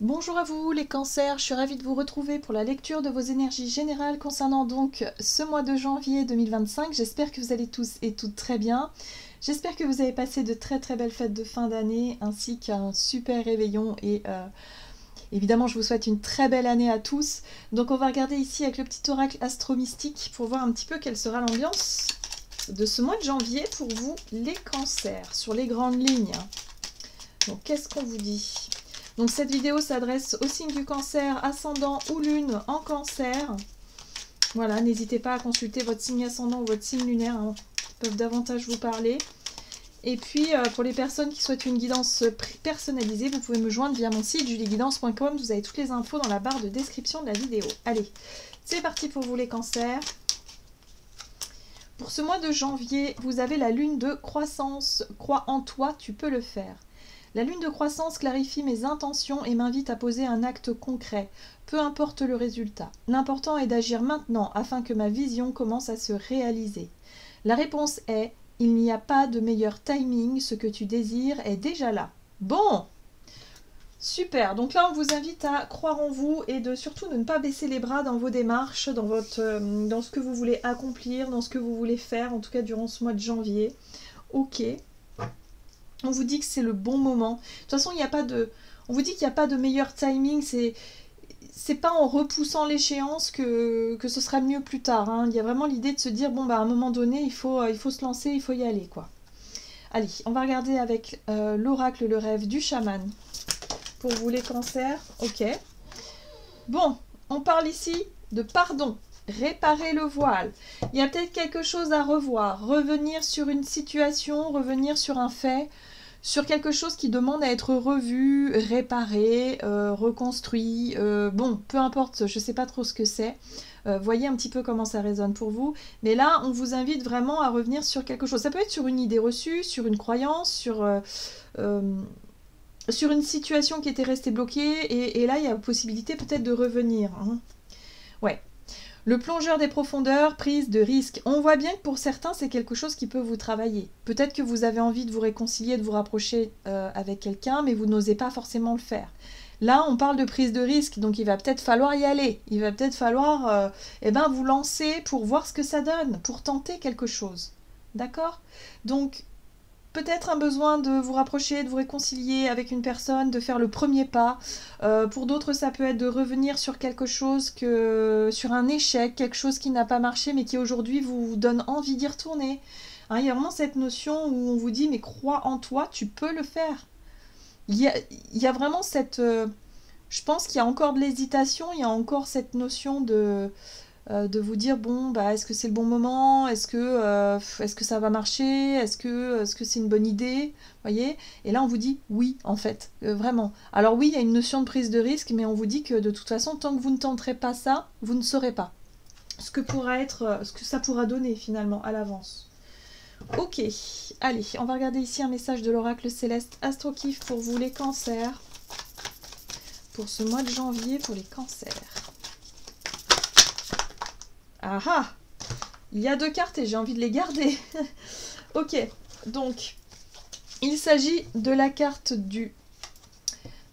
Bonjour à vous les cancers, je suis ravie de vous retrouver pour la lecture de vos énergies générales concernant donc ce mois de janvier 2025. J'espère que vous allez tous et toutes très bien. J'espère que vous avez passé de très très belles fêtes de fin d'année ainsi qu'un super réveillon et évidemment je vous souhaite une très belle année à tous. Donc on va regarder ici avec le petit oracle astro-mystique pour voir un petit peu quelle sera l'ambiance de ce mois de janvier pour vous les cancers sur les grandes lignes. Donc qu'est-ce qu'on vous dit ? Donc cette vidéo s'adresse au signe du cancer, ascendant ou lune en cancer. Voilà, n'hésitez pas à consulter votre signe ascendant ou votre signe lunaire, hein, qui peuvent davantage vous parler. Et puis pour les personnes qui souhaitent une guidance personnalisée, vous pouvez me joindre via mon site julieguidance.com. Vous avez toutes les infos dans la barre de description de la vidéo. Allez, c'est parti pour vous les cancers. Pour ce mois de janvier, vous avez la lune de croissance. Crois en toi, tu peux le faire. La lune de croissance clarifie mes intentions et m'invite à poser un acte concret, peu importe le résultat. L'important est d'agir maintenant afin que ma vision commence à se réaliser. La réponse est « Il n'y a pas de meilleur timing, ce que tu désires est déjà là ». Bon, super, donc là on vous invite à croire en vous et surtout de ne pas baisser les bras dans vos démarches, dans ce que vous voulez accomplir, dans ce que vous voulez faire, en tout cas durant ce mois de janvier. Ok. On vous dit que c'est le bon moment. De toute façon, on vous dit qu'il n'y a pas de meilleur timing. C'est pas en repoussant l'échéance que ce sera mieux plus tard. Hein. Il y a vraiment l'idée de se dire, bon, bah, à un moment donné, il faut se lancer, il faut y aller, quoi. Allez, on va regarder avec l'oracle, le rêve du chaman. Pour vous, les cancers. Ok. Bon, on parle ici de pardon. Réparer le voile. Il y a peut-être quelque chose à revoir. Revenir sur une situation, revenir sur un fait, sur quelque chose qui demande à être revu, réparé, reconstruit. Bon, peu importe, je ne sais pas trop ce que c'est. Voyez un petit peu comment ça résonne pour vous. Mais là, on vous invite vraiment à revenir sur quelque chose. Ça peut être sur une idée reçue, sur une croyance, sur une situation qui était restée bloquée. Et là, il y a la possibilité peut-être de revenir. Hein. Ouais. Le plongeur des profondeurs, prise de risque. On voit bien que pour certains, c'est quelque chose qui peut vous travailler. Peut-être que vous avez envie de vous réconcilier, de vous rapprocher avec quelqu'un, mais vous n'osez pas forcément le faire. Là, on parle de prise de risque, donc il va peut-être falloir y aller. Il va peut-être falloir vous lancer pour voir ce que ça donne, pour tenter quelque chose. D'accord ? Donc, peut-être un besoin de vous rapprocher, de vous réconcilier avec une personne, de faire le premier pas. Pour d'autres, ça peut être de revenir sur quelque chose, sur un échec, quelque chose qui n'a pas marché, mais qui aujourd'hui vous donne envie d'y retourner. Hein, il y a vraiment cette notion où on vous dit, mais crois en toi, tu peux le faire. Il y a vraiment cette... je pense qu'il y a encore de l'hésitation, il y a encore cette notion de vous dire bon bah est-ce que c'est le bon moment, est-ce que ça va marcher, est-ce que c'est une bonne idée, voyez, et là on vous dit oui en fait, vraiment. Alors oui, il y a une notion de prise de risque, mais on vous dit que de toute façon tant que vous ne tenterez pas ça, vous ne saurez pas ce que ça pourra donner finalement à l'avance. Ok, allez, on va regarder ici un message de l'oracle céleste Astrokif pour vous les cancers, pour ce mois de janvier pour les cancers. Ah ah! Il y a 2 cartes et j'ai envie de les garder. Ok, donc il s'agit de la carte du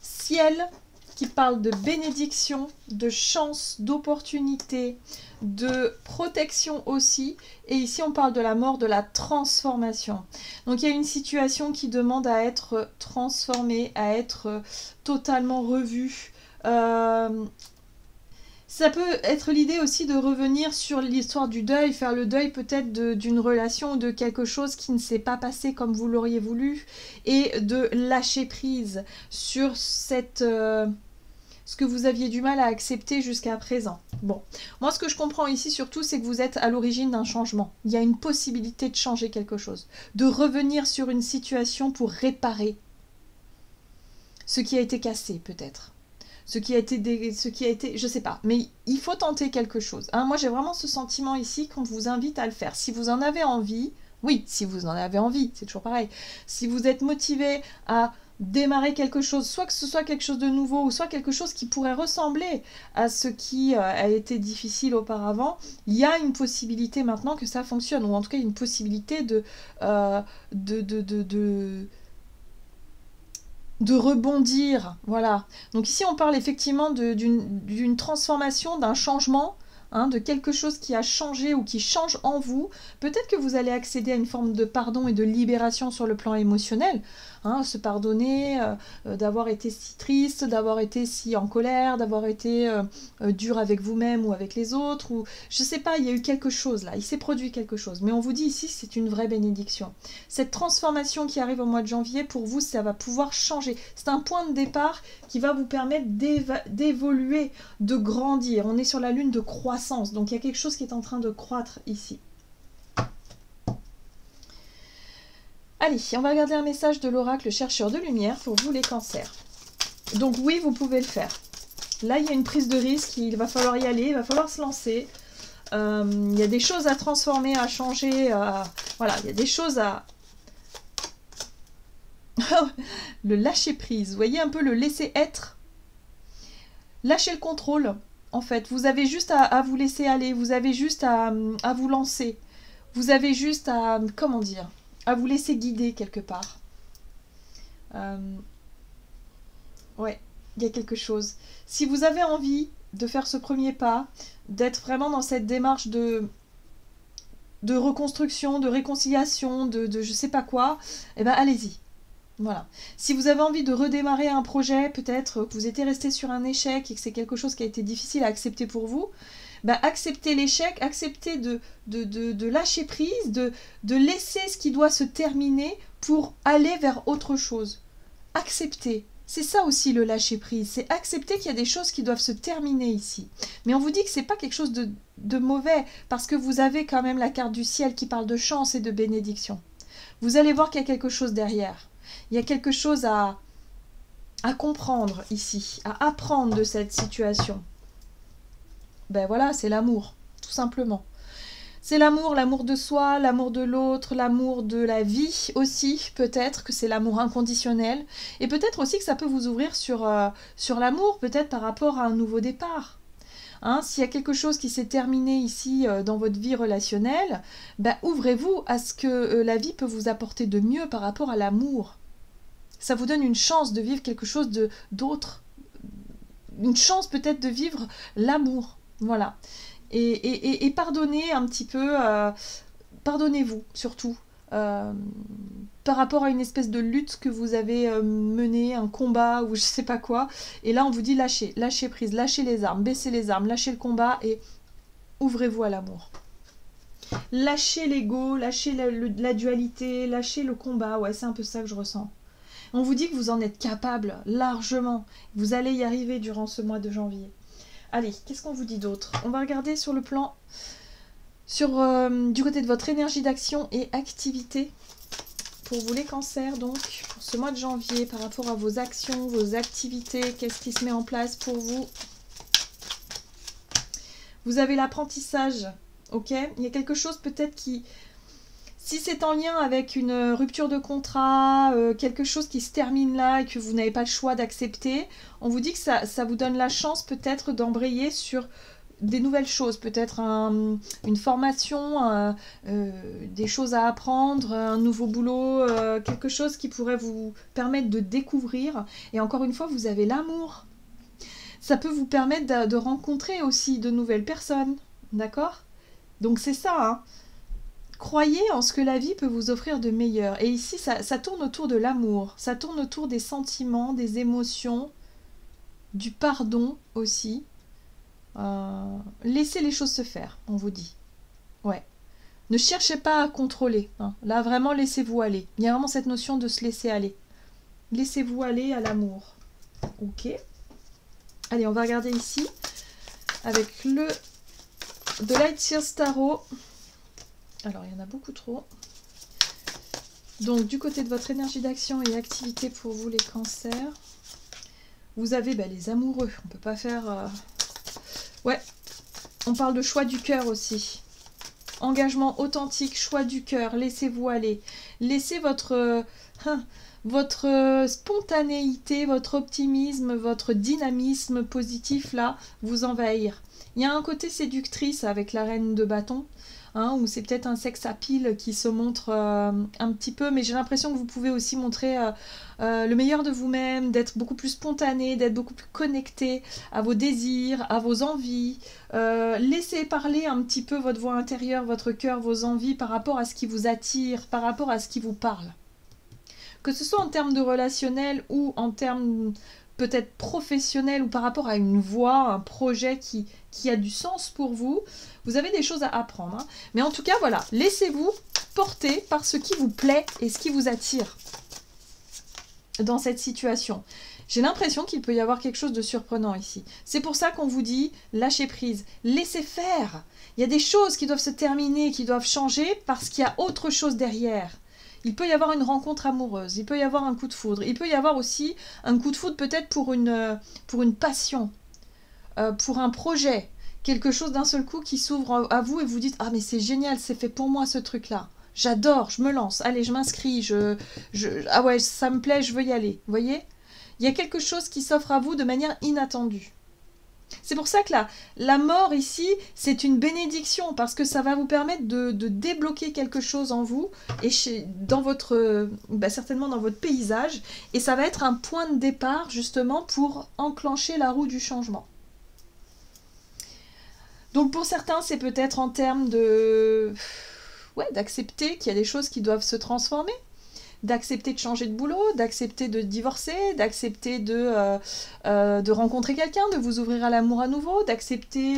ciel qui parle de bénédiction, de chance, d'opportunité, de protection aussi. Et ici on parle de la mort, de la transformation. Donc il y a une situation qui demande à être transformée, à être totalement revue. Ça peut être l'idée aussi de revenir sur l'histoire du deuil, faire le deuil peut-être d'une relation ou de quelque chose qui ne s'est pas passé comme vous l'auriez voulu, et de lâcher prise sur ce que vous aviez du mal à accepter jusqu'à présent. Bon, moi ce que je comprends ici surtout, c'est que vous êtes à l'origine d'un changement. Il y a une possibilité de changer quelque chose, de revenir sur une situation pour réparer ce qui a été cassé peut-être. Ce qui a été, je sais pas, mais il faut tenter quelque chose. Hein, moi, j'ai vraiment ce sentiment ici qu'on vous invite à le faire. Si vous en avez envie, oui, si vous en avez envie, c'est toujours pareil. Si vous êtes motivé à démarrer quelque chose, soit que ce soit quelque chose de nouveau, ou soit quelque chose qui pourrait ressembler à ce qui a été difficile auparavant, il y a une possibilité maintenant que ça fonctionne, ou en tout cas une possibilité de rebondir, voilà. Donc ici, on parle effectivement d'une transformation, d'un changement, hein, de quelque chose qui a changé ou qui change en vous. Peut-être que vous allez accéder à une forme de pardon et de libération sur le plan émotionnel, hein, se pardonner d'avoir été si triste, d'avoir été si en colère, d'avoir été dur avec vous-même ou avec les autres, ou je sais pas, il y a eu quelque chose là, il s'est produit quelque chose. Mais on vous dit ici, c'est une vraie bénédiction. Cette transformation qui arrive au mois de janvier, pour vous, ça va pouvoir changer. C'est un point de départ qui va vous permettre d'évoluer, de grandir. On est sur la lune de croissance, donc il y a quelque chose qui est en train de croître ici. Allez, on va regarder un message de l'oracle chercheur de lumière pour vous les cancers. Donc oui, vous pouvez le faire. Là, il y a une prise de risque, il va falloir y aller, il va falloir se lancer. Il y a des choses à transformer, à changer. Voilà, il y a des choses à... le lâcher prise, vous voyez un peu le laisser être. Lâchez le contrôle, en fait. Vous avez juste à vous laisser aller, vous avez juste à vous lancer. Vous avez juste à, comment dire, à vous laisser guider quelque part. Ouais, il y a quelque chose. Si vous avez envie de faire ce premier pas, d'être vraiment dans cette démarche de reconstruction, de réconciliation, de je sais pas quoi, eh ben allez-y. Voilà. Si vous avez envie de redémarrer un projet, peut-être que vous étiez resté sur un échec et que c'est quelque chose qui a été difficile à accepter pour vous, bah acceptez l'échec, acceptez de lâcher prise, de laisser ce qui doit se terminer pour aller vers autre chose. Acceptez. C'est ça aussi le lâcher prise, c'est accepter qu'il y a des choses qui doivent se terminer ici. Mais on vous dit que c'est pas quelque chose de mauvais, parce que vous avez quand même la carte du ciel qui parle de chance et de bénédiction. Vous allez voir qu'il y a quelque chose derrière. Il y a quelque chose à comprendre ici, à apprendre de cette situation. Ben voilà, c'est l'amour, tout simplement. C'est l'amour, l'amour de soi, l'amour de l'autre, l'amour de la vie aussi, peut-être que c'est l'amour inconditionnel. Et peut-être aussi que ça peut vous ouvrir sur l'amour, peut-être par rapport à un nouveau départ. Hein, s'il y a quelque chose qui s'est terminé ici dans votre vie relationnelle, ben, ouvrez-vous à ce que la vie peut vous apporter de mieux par rapport à l'amour. Ça vous donne une chance de vivre quelque chose d'autre. Une chance peut-être de vivre l'amour. Voilà. Et pardonnez un petit peu, pardonnez-vous surtout, par rapport à une espèce de lutte que vous avez menée, un combat ou je sais pas quoi. Et là on vous dit lâchez prise, lâchez les armes, baissez les armes, lâchez le combat et ouvrez-vous à l'amour. Lâchez l'ego, lâchez la dualité, lâchez le combat, ouais c'est un peu ça que je ressens. On vous dit que vous en êtes capable, largement. Vous allez y arriver durant ce mois de janvier. Allez, qu'est-ce qu'on vous dit d'autre? On va regarder sur le plan, du côté de votre énergie d'action et activité. Pour vous les cancers, donc, pour ce mois de janvier, par rapport à vos actions, vos activités, qu'est-ce qui se met en place pour vous? Vous avez l'apprentissage, ok? Il y a quelque chose peut-être qui... Si c'est en lien avec une rupture de contrat, quelque chose qui se termine là et que vous n'avez pas le choix d'accepter, on vous dit que ça vous donne la chance peut-être d'embrayer sur des nouvelles choses, peut-être une formation, des choses à apprendre, un nouveau boulot, quelque chose qui pourrait vous permettre de découvrir. Et encore une fois, vous avez l'amour. Ça peut vous permettre de rencontrer aussi de nouvelles personnes, d'accord? Donc c'est ça, hein. Croyez en ce que la vie peut vous offrir de meilleur. Et ici, ça tourne autour de l'amour. Ça tourne autour des sentiments, des émotions, du pardon aussi. Laissez les choses se faire, on vous dit. Ouais. Ne cherchez pas à contrôler. Hein. Là, vraiment, laissez-vous aller. Il y a vraiment cette notion de se laisser aller. Laissez-vous aller à l'amour. Ok. Allez, on va regarder ici avec le The Light Seers Tarot. Alors, il y en a beaucoup trop. Donc, du côté de votre énergie d'action et activité pour vous, les cancers, vous avez les amoureux. On ne peut pas faire... Ouais, on parle de choix du cœur aussi. Engagement authentique, choix du cœur, laissez-vous aller. Laissez votre votre spontanéité, votre optimisme, votre dynamisme positif là vous envahir. Il y a un côté séductrice avec la reine de bâton, hein, ou c'est peut-être un sex appeal qui se montre un petit peu, mais j'ai l'impression que vous pouvez aussi montrer le meilleur de vous-même, d'être beaucoup plus spontané, d'être beaucoup plus connecté à vos désirs, à vos envies. Laissez parler un petit peu votre voix intérieure, votre cœur, vos envies par rapport à ce qui vous attire, par rapport à ce qui vous parle. Que ce soit en termes de relationnel ou en termes peut-être professionnel ou par rapport à une voie, un projet qui a du sens pour vous, vous avez des choses à apprendre. Hein. Mais en tout cas, voilà, laissez-vous porter par ce qui vous plaît et ce qui vous attire dans cette situation. J'ai l'impression qu'il peut y avoir quelque chose de surprenant ici. C'est pour ça qu'on vous dit, lâchez prise, laissez faire. Il y a des choses qui doivent se terminer, qui doivent changer parce qu'il y a autre chose derrière. Il peut y avoir une rencontre amoureuse, il peut y avoir un coup de foudre, il peut y avoir aussi un coup de foudre peut-être pour une passion, pour un projet, quelque chose d'un seul coup qui s'ouvre à vous et vous dites « Ah mais c'est génial, c'est fait pour moi ce truc-là, j'adore, je me lance, allez je m'inscris, ah ouais ça me plaît, je veux y aller ». Vous voyez ? Il y a quelque chose qui s'offre à vous de manière inattendue. C'est pour ça que la mort ici, c'est une bénédiction parce que ça va vous permettre de débloquer quelque chose en vous et dans votre, certainement dans votre paysage, et ça va être un point de départ justement pour enclencher la roue du changement. Donc pour certains, c'est peut-être en termes d'accepter qu'il y a des choses qui doivent se transformer, d'accepter de changer de boulot, d'accepter de divorcer, d'accepter de rencontrer quelqu'un, de vous ouvrir à l'amour à nouveau, d'accepter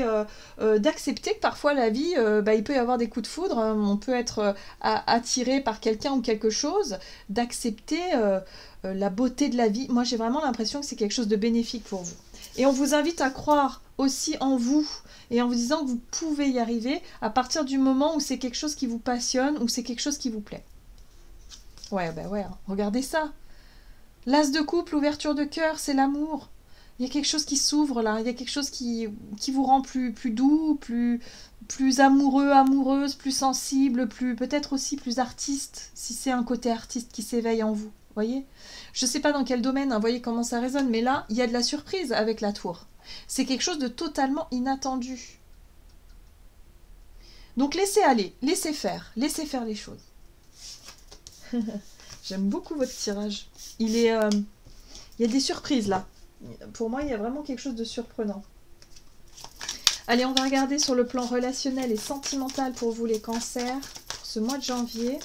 que parfois la vie, il peut y avoir des coups de foudre, on peut être attiré par quelqu'un ou quelque chose, d'accepter la beauté de la vie. Moi, j'ai vraiment l'impression que c'est quelque chose de bénéfique pour vous. Et on vous invite à croire aussi en vous et en vous disant que vous pouvez y arriver à partir du moment où c'est quelque chose qui vous passionne, où c'est quelque chose qui vous plaît. Ouais, regardez ça. L'as de couple, ouverture de cœur, c'est l'amour. Il y a quelque chose qui s'ouvre là, il y a quelque chose qui vous rend plus doux, plus amoureux, amoureuse, plus sensible, peut-être aussi plus artiste, si c'est un côté artiste qui s'éveille en vous. Voyez ? Je ne sais pas dans quel domaine, hein, voyez comment ça résonne, mais là, il y a de la surprise avec la tour. C'est quelque chose de totalement inattendu. Donc laissez aller, laissez faire les choses. J'aime beaucoup votre tirage. Il y a des surprises là. Pour moi, il y a vraiment quelque chose de surprenant. Allez, on va regarder sur le plan relationnel et sentimental pour vous les cancers, pour ce mois de janvier.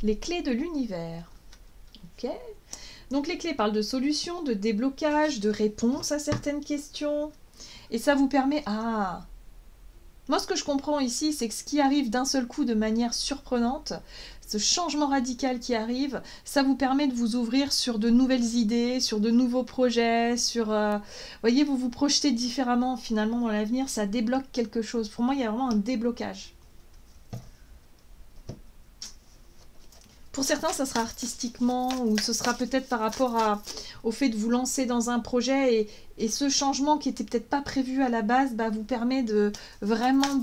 Les clés de l'univers. Ok. Donc les clés parlent de solutions, de déblocage, de réponses à certaines questions. Et ça vous permet... Moi, ce que je comprends ici, c'est que ce qui arrive d'un seul coup de manière surprenante, ce changement radical qui arrive, ça vous permet de vous ouvrir sur de nouvelles idées, sur de nouveaux projets, voyez, vous vous projetez différemment finalement dans l'avenir, ça débloque quelque chose. Pour moi, il y a vraiment un déblocage. Pour certains, ça sera artistiquement ou ce sera peut-être par rapport au fait de vous lancer dans un projet et ce changement qui n'était peut-être pas prévu à la base vous permet vraiment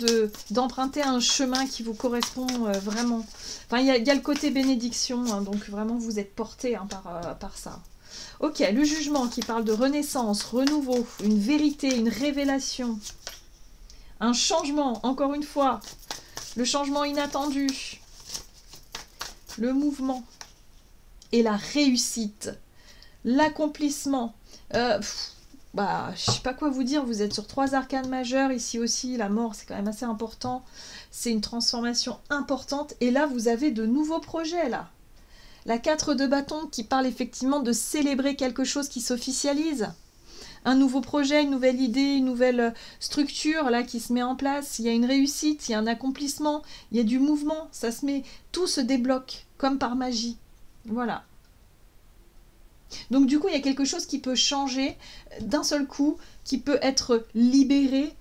d'emprunter un chemin qui vous correspond vraiment. Enfin, il y a le côté bénédiction, hein, donc vraiment vous êtes porté par ça. Ok, le jugement qui parle de renaissance, renouveau, une vérité, une révélation, un changement, encore une fois, le changement inattendu. Le mouvement et la réussite, l'accomplissement. Je sais pas quoi vous dire, vous êtes sur 3 arcanes majeures, ici aussi, la mort c'est quand même assez important, c'est une transformation importante, et là vous avez de nouveaux projets là. La 4 de bâton qui parle effectivement de célébrer quelque chose qui s'officialise. Un nouveau projet, une nouvelle idée, une nouvelle structure là qui se met en place, il y a une réussite, il y a un accomplissement, il y a du mouvement, tout se débloque comme par magie. Voilà. Donc du coup, il y a quelque chose qui peut changer d'un seul coup, qui peut être libéré.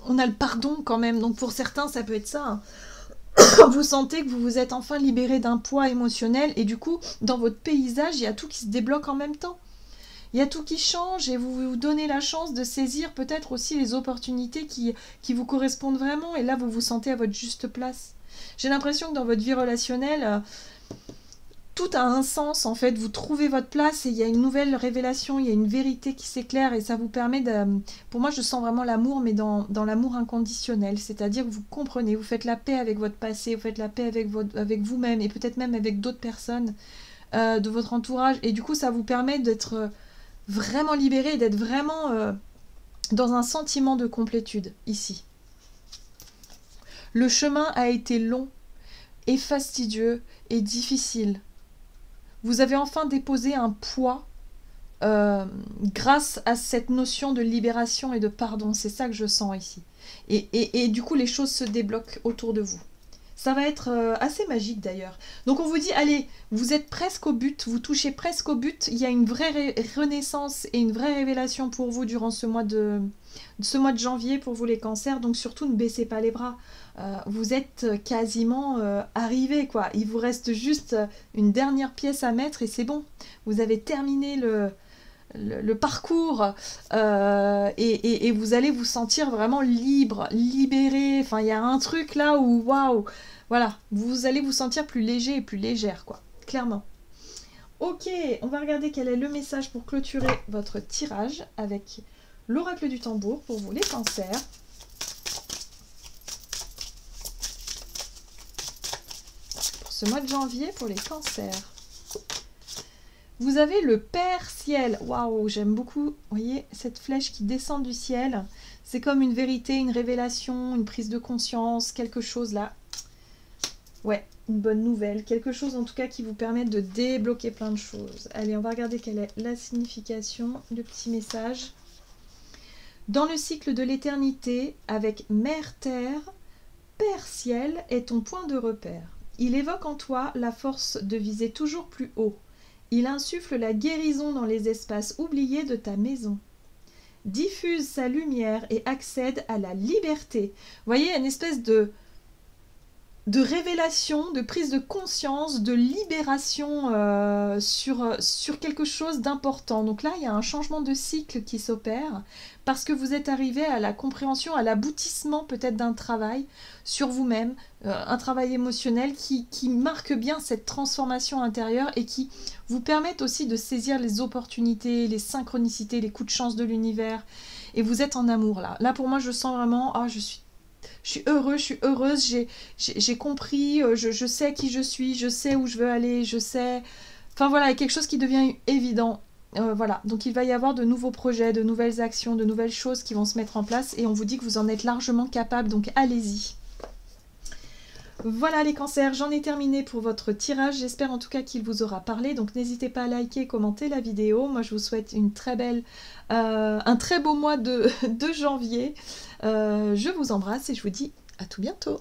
On a le pardon quand même, donc pour certains, ça peut être ça. Vous sentez que vous vous êtes enfin libéré d'un poids émotionnel et du coup, dans votre paysage, il y a tout qui se débloque en même temps. Il y a tout qui change et vous vous donnez la chance de saisir peut-être aussi les opportunités qui vous correspondent vraiment. Et là, vous vous sentez à votre juste place. J'ai l'impression que dans votre vie relationnelle, tout a un sens en fait, vous trouvez votre place et il y a une nouvelle révélation, il y a une vérité qui s'éclaire et ça vous permet de... Pour moi je sens vraiment l'amour mais dans l'amour inconditionnel, c'est-à-dire que vous comprenez, vous faites la paix avec votre passé, vous faites la paix avec vous-même et peut-être même avec d'autres personnes de votre entourage et du coup ça vous permet d'être vraiment libéré, d'être vraiment dans un sentiment de complétude ici. Le chemin a été long et fastidieux et difficile. Vous avez enfin déposé un poids grâce à cette notion de libération et de pardon. C'est ça que je sens ici. Et du coup, les choses se débloquent autour de vous. Ça va être assez magique d'ailleurs. Donc on vous dit, allez, vous êtes presque au but, vous touchez presque au but. Il y a une vraie renaissance et une vraie révélation pour vous durant ce mois de janvier, pour vous les cancers. Donc surtout, ne baissez pas les bras. Vous êtes quasiment arrivés, quoi. Il vous reste juste une dernière pièce à mettre et c'est bon. Vous avez terminé le parcours et vous allez vous sentir vraiment libre, libéré. Enfin, il y a un truc là où, waouh, voilà, vous allez vous sentir plus léger et plus légère, quoi, clairement. Ok, on va regarder quel est le message pour clôturer votre tirage avec l'oracle du tambour pour vous les cancers. Ce mois de janvier pour les cancers. Vous avez le Père Ciel. Waouh, j'aime beaucoup. Vous voyez, cette flèche qui descend du ciel. C'est comme une vérité, une révélation, une prise de conscience, quelque chose là. Ouais, une bonne nouvelle. Quelque chose en tout cas qui vous permet de débloquer plein de choses. Allez, on va regarder quelle est la signification, le petit message. Dans le cycle de l'éternité, avec Mère Terre, Père Ciel est ton point de repère. Il évoque en toi la force de viser toujours plus haut. Il insuffle la guérison dans les espaces oubliés de ta maison. Diffuse sa lumière et accède à la liberté. Vous voyez, une espèce de révélation, de prise de conscience, de libération sur quelque chose d'important. Donc là, il y a un changement de cycle qui s'opère parce que vous êtes arrivé à la compréhension, à l'aboutissement peut-être d'un travail sur vous-même, un travail émotionnel qui marque bien cette transformation intérieure et qui vous permettent aussi de saisir les opportunités, les synchronicités, les coups de chance de l'univers. Et vous êtes en amour là. Là, pour moi, je sens vraiment, je suis heureux, je suis heureuse, j'ai compris, je sais qui je suis, je sais où je veux aller, je sais... Enfin voilà, il y a quelque chose qui devient évident. Voilà, donc il va y avoir de nouveaux projets, de nouvelles actions, de nouvelles choses qui vont se mettre en place et on vous dit que vous en êtes largement capable, donc allez-y. Voilà les cancers, j'en ai terminé pour votre tirage, j'espère en tout cas qu'il vous aura parlé, donc n'hésitez pas à liker, commenter la vidéo, moi je vous souhaite une très belle, un très beau mois de janvier, je vous embrasse et je vous dis à tout bientôt.